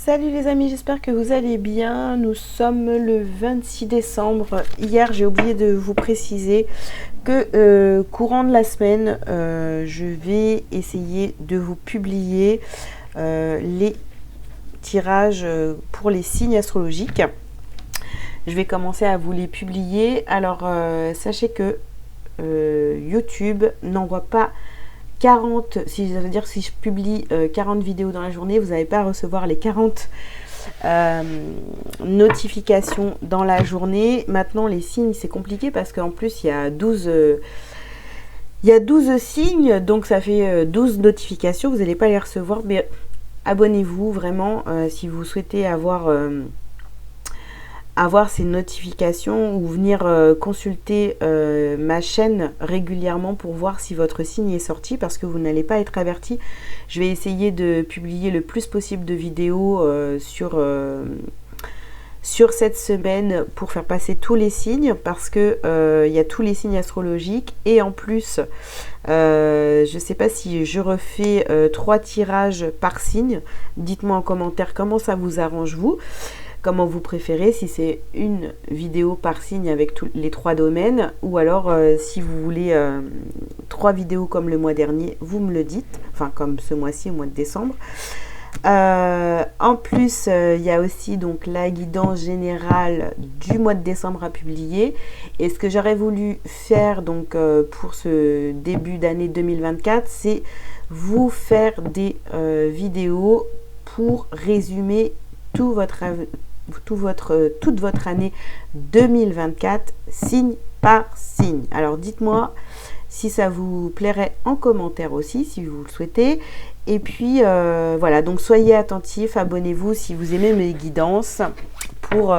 Salut les amis, j'espère que vous allez bien. Nous sommes le 26 décembre. Hier, j'ai oublié de vous préciser que courant de la semaine, je vais essayer de vous publier les tirages pour les signes astrologiques. Je vais commencer à vous les publier. Alors, sachez que YouTube n'envoie pas 40, si ça veut dire si je publie 40 vidéos dans la journée, vous n'allez pas à recevoir les 40 notifications dans la journée. Maintenant, les signes, c'est compliqué parce qu'en plus, il y a 12 signes, donc ça fait 12 notifications. Vous n'allez pas les recevoir, mais abonnez-vous vraiment si vous souhaitez avoir ces notifications ou venir consulter ma chaîne régulièrement pour voir si votre signe est sorti, parce que vous n'allez pas être averti. Je vais essayer de publier le plus possible de vidéos sur cette semaine pour faire passer tous les signes, parce que il y a tous les signes astrologiques, et en plus je ne sais pas si je refais 3 tirages par signe. Dites-moi en commentaire comment ça vous arrange vous. Comment vous préférez, si c'est une vidéo par signe avec tous les 3 domaines, ou alors si vous voulez 3 vidéos comme le mois dernier, vous me le dites, enfin comme ce mois-ci, au mois de décembre. En plus, il y a aussi donc la guidance générale du mois de décembre à publier. Et ce que j'aurais voulu faire donc pour ce début d'année 2024, c'est vous faire des vidéos pour résumer toute votre année 2024, signe par signe. Alors dites-moi si ça vous plairait en commentaire aussi, si vous le souhaitez. Et puis voilà, donc soyez attentifs, abonnez-vous si vous aimez mes guidances pour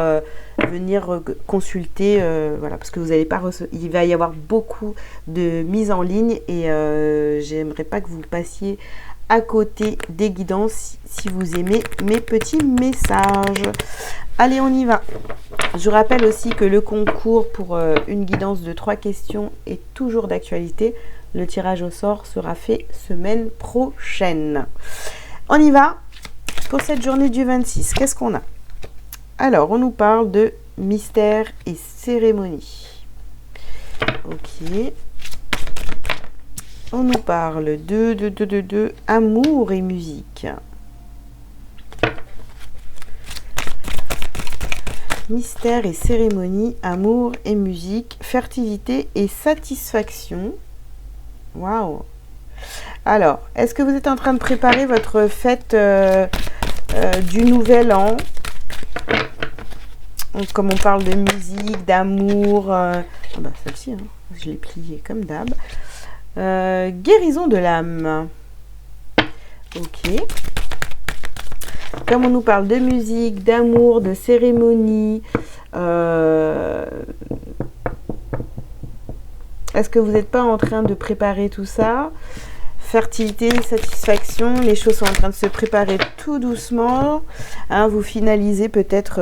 venir consulter, voilà, parce que vous n'allez pas il va y avoir beaucoup de mises en ligne, et j'aimerais pas que vous passiez à côté des guidances si vous aimez mes petits messages. Allez, on y va. Je rappelle aussi que le concours pour une guidance de 3 questions est toujours d'actualité. Le tirage au sort sera fait semaine prochaine. On y va pour cette journée du 26. Qu'est-ce qu'on a? Alors, on nous parle de mystère et cérémonie. Ok. On nous parle de amour et musique. Mystère et cérémonie, amour et musique, fertilité et satisfaction. Waouh! Alors, est-ce que vous êtes en train de préparer votre fête du nouvel an? Comme on parle de musique, d'amour, celle-ci, hein, je l'ai pliée comme d'hab. Guérison de l'âme. Ok. Comme on nous parle de musique, d'amour, de cérémonie, est-ce que vous n'êtes pas en train de préparer tout ça? Fertilité, satisfaction, les choses sont en train de se préparer tout doucement. Hein, vous finalisez peut-être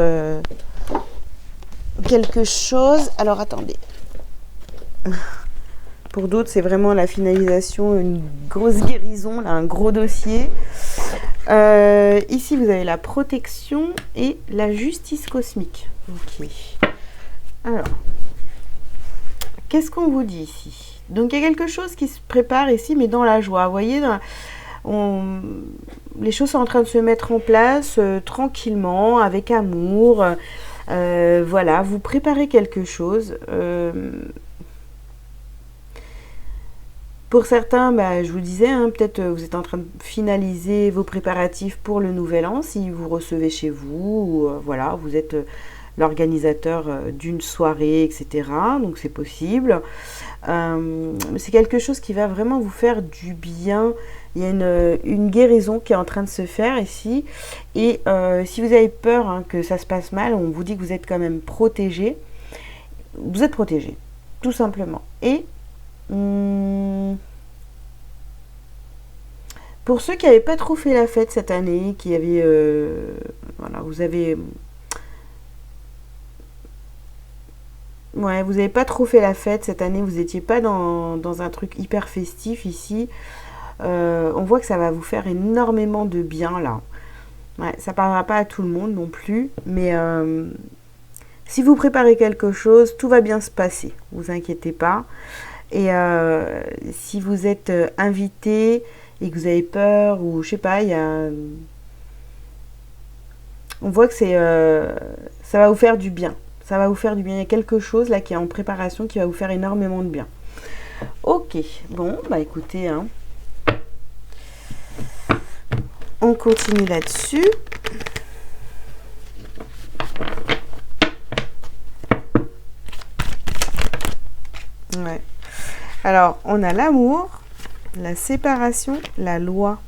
quelque chose. Alors attendez. Pour d'autres, c'est vraiment la finalisation, une grosse guérison, là, un gros dossier. Ici, vous avez la protection et la justice cosmique. Ok. Alors, qu'est-ce qu'on vous dit ici? Donc, il y a quelque chose qui se prépare ici, mais dans la joie. Vous voyez, les choses sont en train de se mettre en place tranquillement, avec amour. Voilà, vous préparez quelque chose. Pour certains, je vous disais, hein, peut-être vous êtes en train de finaliser vos préparatifs pour le nouvel an, si vous recevez chez vous, ou, voilà, vous êtes l'organisateur d'une soirée, etc. Donc c'est possible. C'est quelque chose qui va vraiment vous faire du bien. Il y a une guérison qui est en train de se faire ici. Et si vous avez peur, hein, que ça se passe mal, on vous dit que vous êtes quand même protégé. Vous êtes protégé, tout simplement. Et pour ceux qui n'avaient pas trop fait la fête cette année, qui avaient, voilà, vous n'avez pas trop fait la fête cette année, vous n'étiez pas dans un truc hyper festif ici. On voit que ça va vous faire énormément de bien là. Ouais, ça parlera pas à tout le monde non plus, mais si vous préparez quelque chose, tout va bien se passer, vous inquiétez pas. Et si vous êtes invité et que vous avez peur, ou je sais pas, on voit que ça va vous faire du bien. Ça va vous faire du bien. Il y a quelque chose là qui est en préparation qui va vous faire énormément de bien. Ok, bon, bah écoutez, hein, on continue là-dessus. Ouais. Alors, on a l'amour, la séparation, la loi.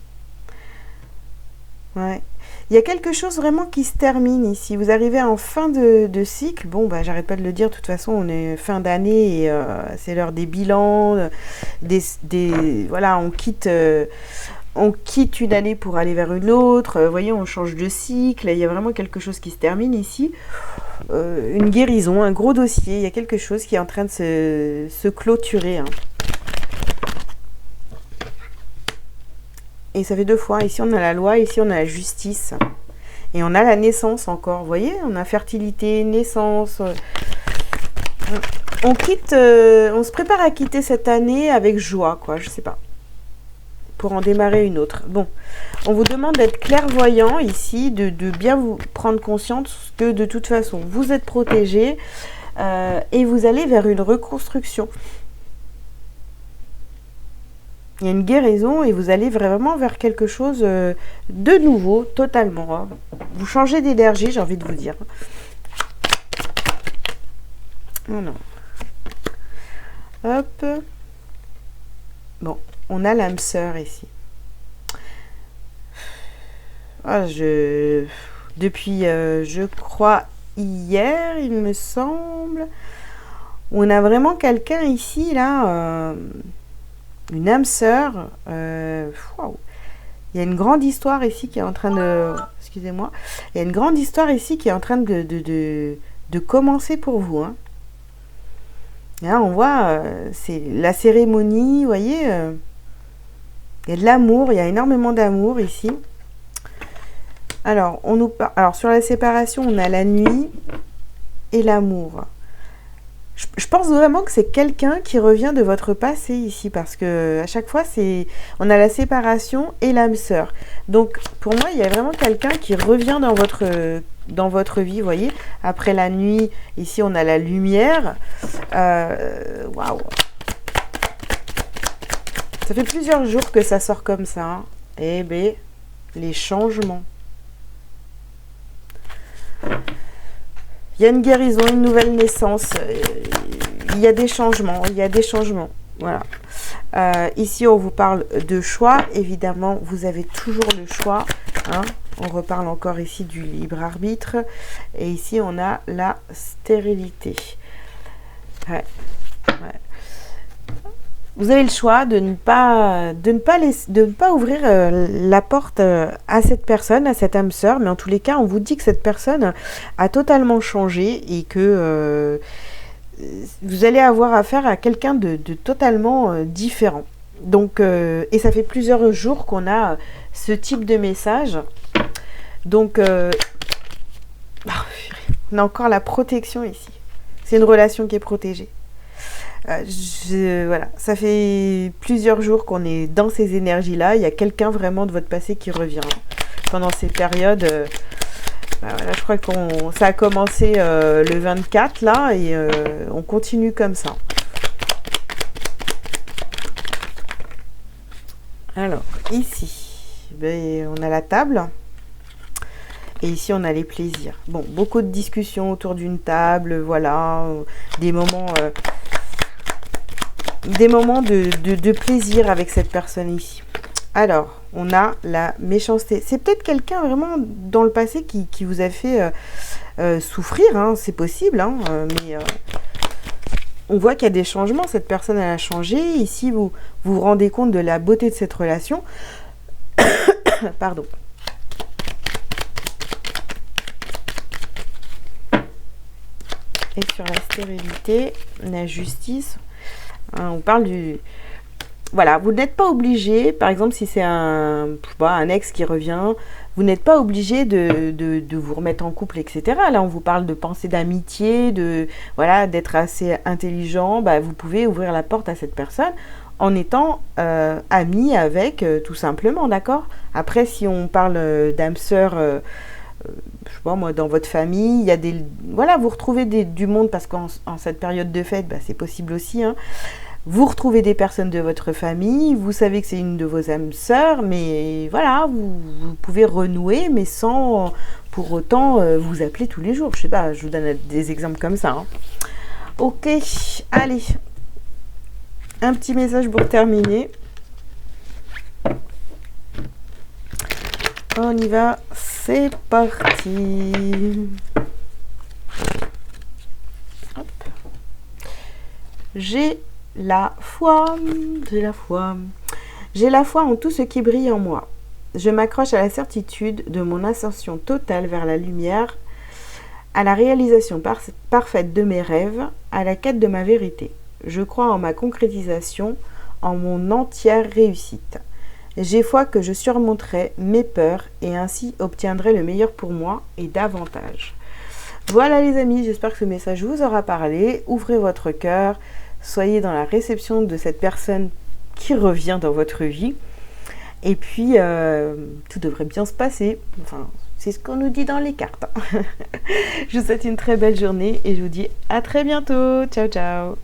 Ouais. Il y a quelque chose vraiment qui se termine ici. Vous arrivez en fin de cycle. Bon, bah, j'arrête pas de le dire. De toute façon, on est fin d'année et c'est l'heure des bilans. Voilà, on quitte une année pour aller vers une autre. Vous voyez, on change de cycle. Il y a vraiment quelque chose qui se termine ici. Une guérison, un gros dossier. Il y a quelque chose qui est en train de se clôturer. Hein. Et ça fait deux fois. Ici, on a la loi. Ici, on a la justice. Et on a la naissance encore. Vous voyez, on a fertilité, naissance. On se prépare à quitter cette année avec joie, quoi. Je sais pas. Pour en démarrer une autre. Bon, on vous demande d'être clairvoyant ici, de bien vous prendre conscience que de toute façon, vous êtes protégé et vous allez vers une reconstruction. Il y a une guérison et vous allez vraiment vers quelque chose de nouveau, totalement. Hein. Vous changez d'énergie, j'ai envie de vous dire. Voilà. Hop. Bon, on a l'âme sœur ici. Ah, depuis, je crois, hier, il me semble, on a vraiment quelqu'un ici, là... une âme sœur. Wow. Il y a une grande histoire ici qui est en train de... Excusez-moi. Il y a une grande histoire ici qui est en train de commencer pour vous. Hein. Là, on voit, c'est la cérémonie, vous voyez. Il y a de l'amour, il y a énormément d'amour ici. Alors, alors, sur la séparation, on a la nuit et l'amour. Je pense vraiment que c'est quelqu'un qui revient de votre passé ici, parce que à chaque fois, on a la séparation et l'âme sœur. Donc, pour moi, il y a vraiment quelqu'un qui revient dans votre vie, vous voyez. Après la nuit, ici, on a la lumière. Waouh! Ça fait plusieurs jours que ça sort comme ça. Hein. Eh bien, les changements. Il y a une guérison, une nouvelle naissance. Il y a des changements. Voilà. Ici, on vous parle de choix. Évidemment, vous avez toujours le choix. Hein. On reparle encore ici du libre arbitre. Et ici, on a la stérilité. Ouais. Vous avez le choix de ne pas ouvrir la porte à cette personne, à cette âme sœur, mais en tous les cas, on vous dit que cette personne a totalement changé et que vous allez avoir affaire à quelqu'un de totalement différent. Donc, et ça fait plusieurs jours qu'on a ce type de message. Donc, on a encore la protection ici. C'est une relation qui est protégée. Voilà, ça fait plusieurs jours qu'on est dans ces énergies-là. Il y a quelqu'un vraiment de votre passé qui revient pendant ces périodes. Voilà, je crois que ça a commencé le 24 là et on continue comme ça. Alors, ici, on a la table. Et ici, on a les plaisirs. Bon, beaucoup de discussions autour d'une table, voilà, des moments de plaisir avec cette personne ici. Alors, on a la méchanceté. C'est peut-être quelqu'un vraiment dans le passé qui vous a fait souffrir, hein, c'est possible, hein, mais on voit qu'il y a des changements. Cette personne, elle a changé. Ici, vous vous rendez compte de la beauté de cette relation. Pardon. Et sur la stérilité, la justice, hein, on parle du... Voilà, vous n'êtes pas obligé, par exemple, si c'est un ex qui revient, Vous n'êtes pas obligé de vous remettre en couple, etc. Là, on vous parle de pensée d'amitié, voilà, d'être assez intelligent. Bah, vous pouvez ouvrir la porte à cette personne en étant ami avec, tout simplement, d'accord? Après, si on parle d'âme sœur, je sais pas moi, dans votre famille, il y a voilà, vous retrouvez du monde parce qu'en cette période de fête, bah, c'est possible aussi, hein. Vous retrouvez des personnes de votre famille, vous savez que c'est une de vos âmes sœurs, mais voilà, vous pouvez renouer, mais sans pour autant vous appeler tous les jours. Je sais pas, je vous donne des exemples comme ça, hein. Ok, allez, un petit message pour terminer. On y va, c'est parti. Hop. J'ai la foi. J'ai la foi en tout ce qui brille en moi. Je m'accroche à la certitude de mon ascension totale vers la lumière, à la réalisation parfaite de mes rêves, à la quête de ma vérité. Je crois en ma concrétisation, en mon entière réussite. J'ai foi que je surmonterai mes peurs et ainsi obtiendrai le meilleur pour moi et davantage. Voilà les amis, j'espère que ce message vous aura parlé. Ouvrez votre cœur, soyez dans la réception de cette personne qui revient dans votre vie. Et puis, tout devrait bien se passer. Enfin, c'est ce qu'on nous dit dans les cartes. Je vous souhaite une très belle journée et je vous dis à très bientôt. Ciao, ciao.